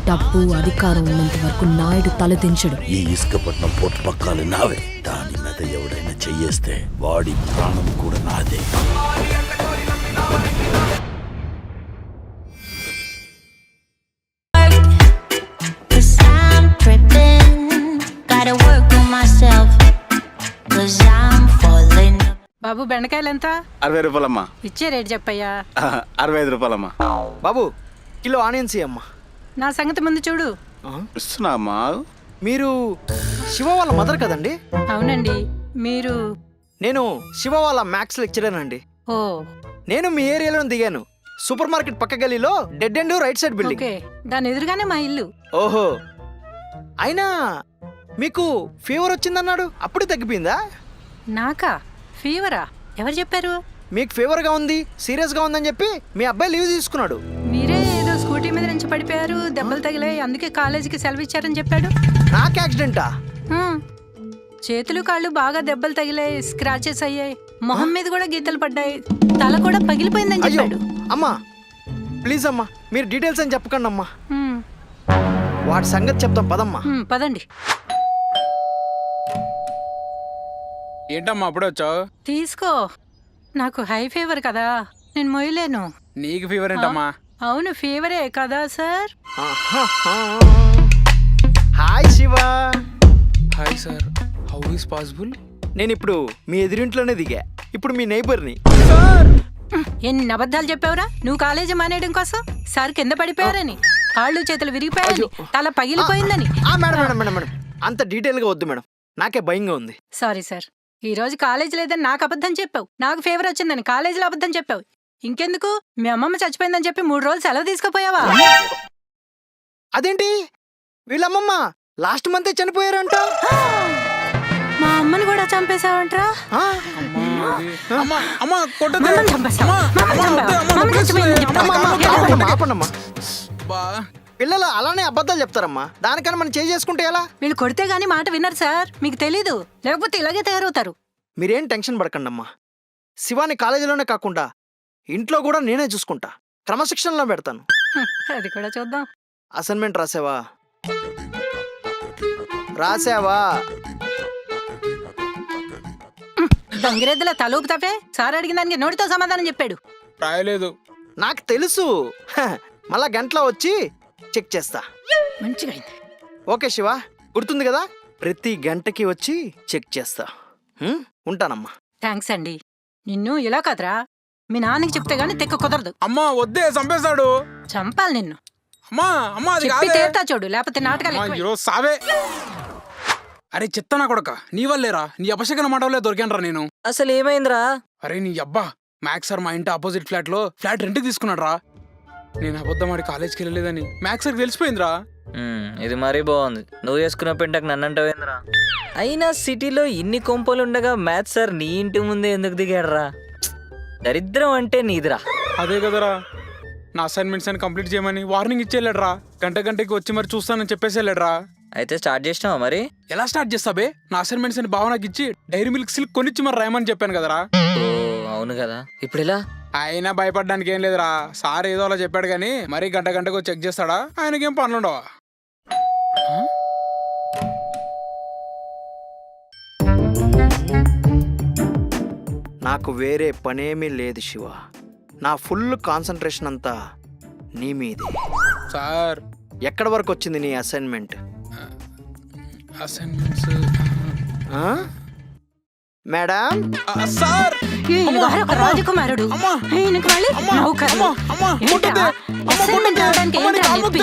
డబ్బు అధికారం ఉన్నంత వరకు నాయుడు తలదించడు. ఈ ఇసుకపట్నం పోర్టు పక్కాలు నావే. దాని మీద ఎవడైనా చెయ్యేస్తే వాడి ప్రాణం కూడా నాదే. బాబు బెండకాయలు ఎంత? 60 రూపాయలమ్మా. ఇచ్చే రేట్ చెప్పయ్యా. 65 రూపాయలమ్మా. బాబు కిలో ఆనియన్స్ అమ్మా. నా సంగతి ముందు చూడు. ఇస్తున్నా అమ్మా. మీరు శివ వాళ్ళ మదర్ కదండి? అవునండి. మీరు? నేను శివ వాళ్ళ మ్యాథ్స్ లెక్చరర్ అండి. ఓ, నేను మీ ఏరియాలో దిగాను. సూపర్ మార్కెట్ పక్క గలీలో dead end right side building. Okay, దాని ఎదురుగానే మా ఇల్లు. ఓహో, అయినా మీకు ఫీవర్ వచ్చిందన్నాడు, అప్పుడే తగ్గిపోయిందా? నాకా ఫీవరా? ఎవరు చెప్పారు? మీకు ఫీవర్గా ఉంది, సీరియస్గా ఉందని చెప్పి మీ అబ్బాయి లీవ్ తీసుకున్నాడు. మీరే ఏదో స్కూటీ మీద నుంచి పడిపోయారు, దెబ్బలు తగిలాయి, అందుకే కాలేజీకి సెలవు ఇచ్చారని చెప్పాడు. నాకు యాక్సిడెంటా? చేతులు కాళ్ళు బాగా దెబ్బలు తగిలాయి, స్క్రాచెస్ అయ్యాయి, మొహం మీద కూడా గీతలు పడ్డాయి, తల కూడా పగిలిపోయిందని చెప్పాడు. అమ్మా ప్లీజ్ అమ్మా, మీరు డీటెయిల్స్ అని చెప్పకండి అమ్మా. హ్మ్. వాటి సంగతి చెప్తాం పదమ్మా. పదండి. ఏంటమ్మా అప్పుడే వచ్చావు? తీసుకో. నాకు హై ఫీవర్ కదా, నేను మొయ్యలేను. నీకు ఫీవర్ ఏంటమ్మా? అవును, ఫీవరే కదా sir. Hi Shiva. Hi sir, how is possible? నేను ఇప్పుడు మీ ఎదురింట్లోనే దిగా, ఇప్పుడు మీ నైబర్ని. ఎన్ని అబద్ధాలు చెప్పావురా నువ్వు కాలేజీ మానేయడం కోసం? సార్ కింద పడిపోయారని, కాళ్ళు చేతులు విరిగిపోయారని, తల పగిలిపోయిందని. మేడం మేడం మేడం మేడం అంత డీటెయిల్గా వద్దు మేడం, నాకే భయంగా ఉంది. సారీ సార్, ఈ రోజు కాలేజీ లేదని నాకు అబద్ధం చెప్పావు, నాకు ఫీవర్ వచ్చిందని కాలేజీలో అబద్ధం చెప్పావు. ఇంకెందుకు, మీ అమ్మమ్మ చచ్చిపోయిందని చెప్పి 3 రోజులు సెలవు తీసుకుపోయావా? అదేంటి, వీళ్ళమ్మమ్మ లాస్ట్ మంతే చనిపోయారంట. మా అమ్మని కూడా చంపేశావంట్రా? పిల్లలు అలానే అబద్ధాలు చెప్తారమ్మా, దానికన్నా మనం చేసుకుంటే ఎలా? వీళ్ళు కొడితే గానీ మాట విన్నారు సార్, మీకు తెలీదు, లేకపోతే ఇలాగే తయారవుతారు. మీరేం టెన్షన్ పడకండి అమ్మా, శివాని కాలేజీలోనే కాకుండా ఇంట్లో కూడా నేనే చూసుకుంటా, క్రమశిక్షణలో పెడతాను. అది కూడా చూద్దాం. అసైన్మెంట్ రాసావా? రాసావా? గంగిరెద్దుల తలూపుతావే, సార్ అడిగిన దానికి నోటితో సమాధానం చెప్పాడు. రాయలేదు. నాకు తెలుసు, మళ్ళా గంటలో వచ్చి చెక్ చేస్తా. మంచిగా అయింది. ఓకే శివ, గుర్తుంది కదా, ప్రతి గంటకి వచ్చి చెక్ చేస్తా. ఉంటానమ్మా. థ్యాంక్స్ అండి. నిన్ను ఇలా కదరా, మీ నాన్నకి చెప్తే గానీ తెక్క కుదరదు. అమ్మా వద్దే, చంపేస్తాడు. చంపాలి నిన్ను. అమ్మా అమ్మా అది చెప్పి కాదే. తీరుతా చూడు, లేకపోతే నాటకాలు ఎక్కువై. ఈరోజు సావే. అరే చెత్తనా కొడక, నీ వల్లేరా, నీ అపశకన మాటవలే దొరికానరా నేను. అసలు ఏమైందిరా? అరే నీ అబ్బా, మ్యాక్స్ సార్ మా ఇంటి ఆపోజిట్ ఫ్లాట్ లో ఫ్లాట్ రెంట్కి తీసుకున్నాడు రా. నేను అబద్ధం ఆడి కాలేజ్కి వెళ్ళలేదని మ్యాక్స్ సార్కి తెలిసిపోయిందిరా. ఇది మరీ బాగుంది, నువ్వు చేసుకున్న పెంటకు నన్నంటావేంద్రా? అయినా సిటీలో ఇన్ని కొంపలుండగా మ్యాథ్స్ సార్ నీ ఇంటి ముందే ఎందుకు దిగాడరా? దరిద్రం అంటే నీదిరా. అదే కదరా, నా అసైన్మెంట్స్ అని కంప్లీట్ చేయమని వార్నింగ్ ఇచ్చేళ్ళడ్రా. గంటకి వచ్చి మరి చూస్తానని చెప్పేసి వెళ్ళాడ్రా. అయితే స్టార్ట్ చేసినావా మరి? ఎలా స్టార్ట్ చేస్తాబే? నా అసైన్మెంట్స్ అని భావనకి ఇచ్చి డైరీ మిల్క్ సిల్క్ కొనిచ్చి మరి రాయమని చెప్పాను కదరా. ఓ అవును కదా, ఇప్పుడు ఎలా? అయినా భయపడడానికి ఏం లేదురా, సార్ ఏదో అలా చెప్పాడు కానీ మరీ గంటకు చెక్ చేస్తాడా? ఆయనకేం పనులుండవా? నాకు వేరే పనేమీ లేదు శివ, నా ఫుల్ కాన్సన్ట్రేషన్ అంతా నీ మీదే. సార్ ఎక్కడి వరకు వచ్చింది నీ అసైన్మెంట్? Assignments madam. సార్ ఈయన గారు ఒక రాజకుమారుడు, ఈయనకి మళ్ళీ నౌకర్లు. ఏంట్రా, అసైన్మెంట్ రావడానికి ఏంట్రా నొప్పి?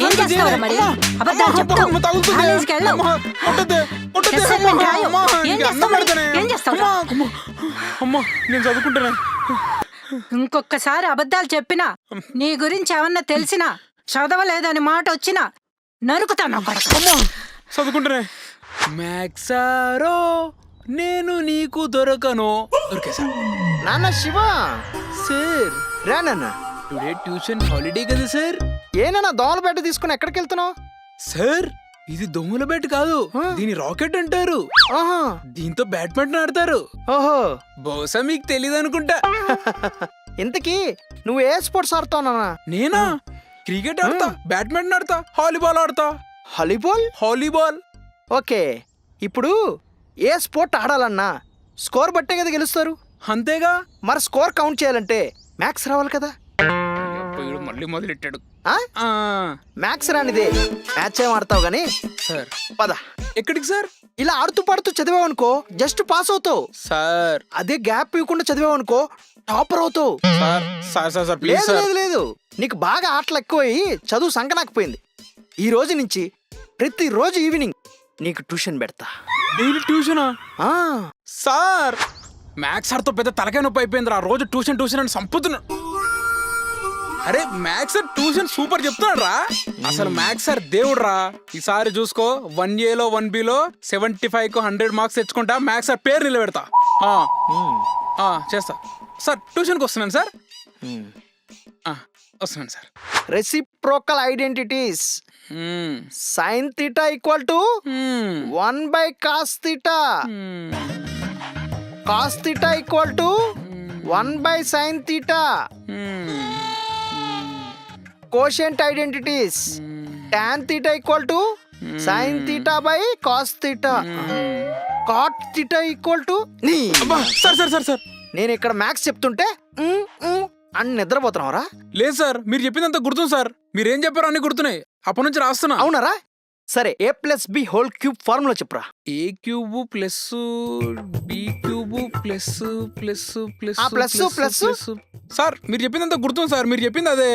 ఏం చేస్తావురా మరి? అబద్ధాలు చెప్తావు, కాలేజీకి వెళ్ళవు, అసైన్మెంట్ రాయవు. ఏం చేస్తావు మరి? ఏం చేస్తావురా? అమ్మా నేను చదువుకుంటానే. ఇంకొకసారి అబద్ధాలు చెప్పినా, నీ గురించి ఏమన్నా తెలిసినా, చదవలేదని మాట వచ్చినా నరుకుతాను. చదువుకుంటానే. మ్యాక్సారో నేను నీకు దొరకను. దొరికేసా. నాన్న శివ సార్, రా నాన్న. టుడే ట్యూషన్ హాలిడే కదా సార్. ఏనా దోమల బెడ్ తీసుకుని ఎక్కడికి వెళ్తున్నావు? సార్ ఇది దొంగల బ్యాట్ కాదు, దీని రాకెట్ అంటారు. దీంతో బ్యాడ్మింటన్ ఆడతారు. ఓహో, బహుశా మీకు తెలియదు అనుకుంటా. ఇంతకీ నువ్వు ఏ స్పోర్ట్స్ ఆడుతావు నాన్న? నేనా? క్రికెట్ ఆడతా, బ్యాడ్మింటన్ ఆడతా, వాలీబాల్ ఆడతా. వాలీబాల్. ఓకే, ఇప్పుడు ఏ స్పోర్ట్ ఆడాలన్నా స్కోర్ బట్టే కదా గెలుస్తారు. అంతేగా. మరి స్కోర్ కౌంట్ చేయాలంటే మ్యాథ్స్ రావాలి కదా. వీడు మళ్ళీ మొదలెట్టాడు. ఆ? ఆ, మ్యాథ్స్ రానిదే మ్యాచ్ ఏం ఆడతావు గానీ సార్. పద. ఎక్కడికి సార్? ఇలా ఆడుతూ పాడుతూ చదివావనుకో జస్ట్ పాస్ అవుతావు. సార్ అదే గ్యాప్ ఇవ్వకుండా చదివావనుకో టాపర్ అవుతావు. Sir sir sir sir please లేదు సార్. లేదు లేదు, నీకు బాగా ఆటలు ఎక్కువయ్యి చదువు సంకనాకపోయింది. ఈ రోజు నుంచి ప్రతిరోజు ఈవినింగ్ నీకు ట్యూషన్ పెడతా. డైలీ ట్యూషనా? ఆ, సార్ మ్యాథ్స్ సార్తో పెద్ద తలకాయ నొప్పి అయిపోయిందిరా. రోజు ట్యూషన్ ట్యూషన్ అని సంపుతున్నాడు. అరే మ్యాథ్స్ సార్ ట్యూషన్ సూపర్ చెప్తున్నాడు రా. అసలు మ్యాథ్స్ సార్ దేవుడు రా. ఈసారి చూసుకో 1Aలో 1Bలో 75కు 100 మార్క్స్ తెచ్చుకుంటా. మ్యాథ్స్ సార్ పేరు నిలబెడతా. చేస్తా సార్. ట్యూషన్కి వస్తున్నాను సార్. వస్తున్నాను sir. Reciprocal identities. Sine theta equal to 1/cos theta. Cos theta equal to 1/sin theta. Quotient identities. tan theta equal to sin theta by cos theta. cot theta equal to నీ. Sir sir sir sir నేను ఇక్కడ maths చెప్తుంటే అని నిద్రపోతున్నావురా? లేదు sir, మీరు చెప్పిందంతా గుర్తుంది sir. మీరేం చెప్పారో అన్ని గుర్తున్నాయి. అప్పటి నుంచి రాస్తున్నా. అవునరా? సరే, A+B హోల్ క్యూబ్ ఫార్ములా చెప్పురా. A cube plus B cube plus plus plus ఆ, ప్లస్, ప్లస్. సార్ మీరు చెప్పిందంతా గుర్తుంది సార్. మీరు చెప్పింది అదే.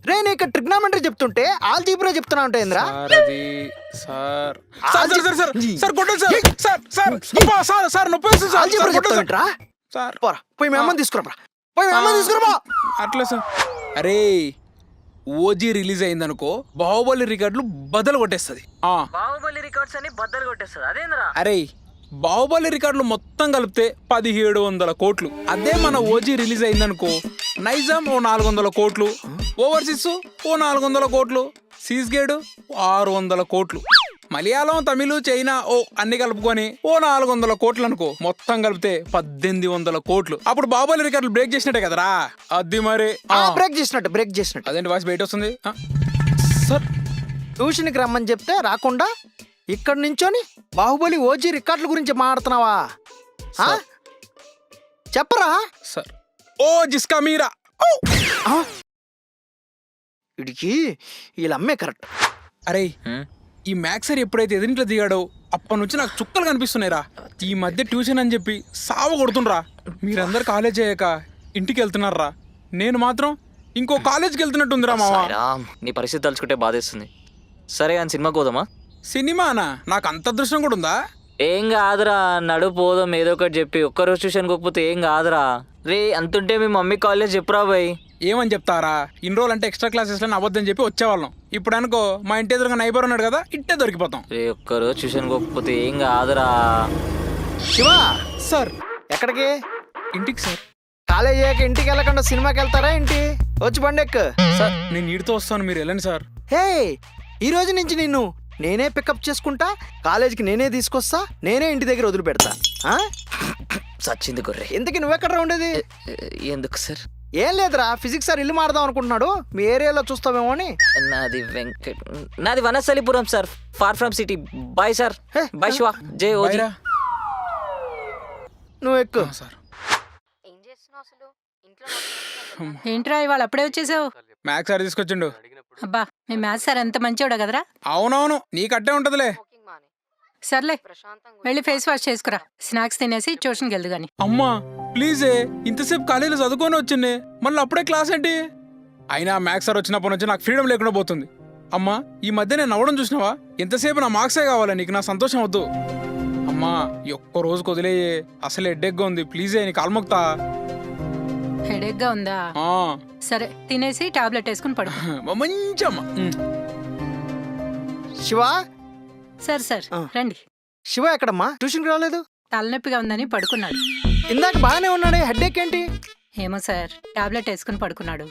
రే, నేను ఇక్కడ ట్రిగ్నామెంటరీ చెప్తుంటే ఆల్జీబ్రా చెప్తున్నా అంటే ఏంద్రా? సార్ అది sir sir sir sir sir sir కొట్టండి సార్. సార్ సార్ అబ్బా, సార్ సార్ నొప్పి వస్తుంది సార్. ఆల్జీబ్రా సార్ కొట్టండి చెప్తావేంట్రా? సార్. పోరా, పోయి మీ అమ్మని తీసుకురా. పోయి మీ అమ్మని తీసుకురా. అట్లా సార్. అరే ఓజీ రిలీజ్ అయిందనుకో బాహుబలి రికార్డులు బద్దలు కొట్టేస్తుంది. బాహుబలి రికార్డ్స్ అని బద్దలు కొట్టేస్తుంది. అదేంద్రా? అరే బాహుబలి రికార్డులు మొత్తం కలిపితే 1700 కోట్లు. అదే మన ఓజీ రిలీజ్ అయిందనుకో నైజాం ఓ 400 కోట్లు, ఓవర్సీస్ ఓ 400 కోట్లు, సీస్గేడ్ 600 కోట్లు, మలయాళం తమిళ చైనా ఓ అన్ని కలుపుకొని ఓ 400 కోట్లు అనుకో. మొత్తం కలిపితే 1800 కోట్లు. అప్పుడు బాహుబలి రికార్డులు బ్రేక్ చేసినట్టే కదరా. అది మరి బ్రేక్ చేసినట్టు. అదేంటి వాయిస్ బయట వస్తుంది సార్. ట్యూషన్కి రమ్మని చెప్తే రాకుండా ఇక్కడ నించొని బాహుబలి ఓజీ రికార్డుల గురించి మాట్లాడుతున్నావా? చెప్పరా సార్. ఓ జిస్కా మీరా. ఇడికి వీళ్ళ అమ్మే కరెక్ట్. అరే ఈ మ్యాథ్స్ సార్ ఎప్పుడైతే ఎదురింట్లో దిగాడో అప్పటి నుంచి నాకు చుక్కలు కనిపిస్తున్నాయిరా. ఈ మధ్య ట్యూషన్ అని చెప్పి సావ కొడుతుండ్రా. మీరందరు కాలేజ్ అయ్యాక ఇంటికి వెళ్తున్నారా, నేను మాత్రం ఇంకో కాలేజ్కి వెళ్తున్నట్టుందిరా మావా. నీ పరిస్థితి తలుచుకుంటే బాధేస్తుంది. సరే అని సినిమాకి పోదామా? సినిమానా? నాకు అంత అదృష్టం కూడా ఉందా? ఏం కాదురా, నడు పోదాం ఏదో ఒకటి చెప్పి. ఒక్కరోజు ట్యూషన్ పోకపోతే ఏం కాదురా. రే అంతుంటే మీ మమ్మీ కాలేజ్ చెప్పురా బాయ్. ఏమని చెప్తారా? ఇన్ని రోజులు అంటే ఎక్స్ట్రా క్లాసెస్లో అబద్ధం చెప్పి వచ్చేవాళ్ళం. ఇప్పుడు అనుకో మా ఇంటి ఎదురుగా నైబర్ ఉన్నాడు కదా, ఇట్టే దొరికిపోతాం. రే ఒక్కరోజు ట్యూషన్ పోకపోతే ఏం కాదురా. శివ సార్ ఎక్కడికి? ఇంటికి సార్. కాలేజ్ అయ్యాక ఇంటికి వెళ్ళకుండా సినిమాకి వెళ్తారా ఏంటి? వచ్చి బండెక్కు. సార్ నేను ఈడితో వస్తాను, మీరు వెళ్ళండి సార్. హే, ఈ రోజు నుంచి నిన్ను నేనే పికప్ చేసుకుంటా, కాలేజీకి నేనే తీసుకొస్తా, నేనే ఇంటి దగ్గర వదిలిపెడతా. సచ్చింది గొర్రె. ఎందుకు నువ్వెక్కడ ఉండేది? ఎందుకు సార్? ఏం లేదురా, ఫిజిక్స్ సార్ ఇల్లు మారదాం అనుకుంటున్నాడు, మీ ఏరియాలో చూస్తావేమో అని. నాది Vanasthalipuram sir, far from city. Bye sir. Bye Shiva. జై ఓజీ. బైరా. నువ్వు ఎక్కు. సార్ ఏంట్రా ఇవాళ అప్పుడే వచ్చేసావు? మ్యాథ్స్ సార్ తీసుకొచ్చిండు. అబ్బా, మీ మ్యాథ్స్ సార్ ఎంత మంచివాడు కదరా. అవునవును, నీకు అట్టే ఉంటదిలే. సర్లే, వెళ్ళి ఫేస్ వాష్ చేసుకురా. స్నాక్స్ తినేసి ట్యూషన్కి వెళ్దు గాని. అమ్మా ప్లీజే, ఇంతసేపు కాలేజీలో చదువుకొని వచ్చింది, మళ్ళీ అప్పుడే క్లాస్ ఏంటి? అయినా మ్యాథ్స్ సార్ వచ్చినప్పటి నుంచి నాకు ఫ్రీడమ్ లేకుండా పోతుంది. అమ్మా ఈ మధ్య నేను నవ్వడం చూసినావా? ఎంతసేపు నా మార్క్సే కావాలి నీకు, నా సంతోషం వద్దు. అమ్మా ఈ ఒక్క రోజుకు వదిలేయే, అసలు హెడ్డేక్గా ఉంది, ప్లీజే నీకు కాల్మొక్తా. హెడేక్ గా ఉందా? సరే తినేసి టాబ్లెట్ వేసుకుని పడు. మంచమ్మా. శివ. సరే సార్ రండి. శివ ఎక్కడమ్మా? ట్యూషన్కి రాలేదు? తలనొప్పిగా ఉందని పడుకున్నాడు. ఇందాక బాగానే ఉన్నాడే, హెడ్ఏక్ ఏంటి? ఏమో సార్, టాబ్లెట్ వేసుకుని పడుకున్నాడు.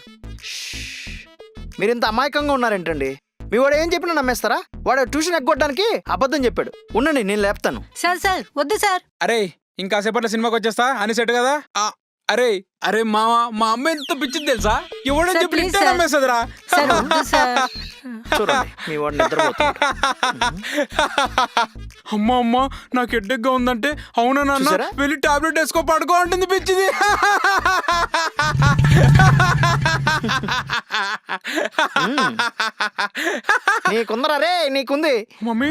మీరు ఇంత అమాయకంగా ఉన్నారేంటండి? మీ వాడు ఏం చెప్పినా నమ్మేస్తారా? వాడు ట్యూషన్ ఎగ్గొట్టడానికి అబద్ధం చెప్పాడు. ఉండండి నేను లేపుతాను. సార్ సార్ వద్దు సార్. అరే ఇంకాసేపట్లో సినిమాకి వచ్చేస్తా అని సెట్ కదా. అరే అరే మావా మా అమ్మ ఎంత పిచ్చింది తెలుసా? ఎవడని సార్, చెప్పి ప్లీజ్ ఇట్టే సార్. నమ్మేస్తుందిరా. సార్ వద్దు సార్. చూడండి మీ వాడు నిద్రపోతున్నాడు. అమ్మ అమ్మ నాకు హెడ్డెక్గా ఉందంటే అవునా నాన్న చూసారా? వెళ్ళి టాబ్లెట్ వేసుకో పడుకో అంటుంది పిచ్చిది. నీకుందరా రే నీకుంది. మమ్మీ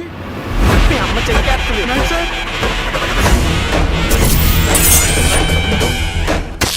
మీ అమ్మ చెక్కేస్తుంది. Nice sir.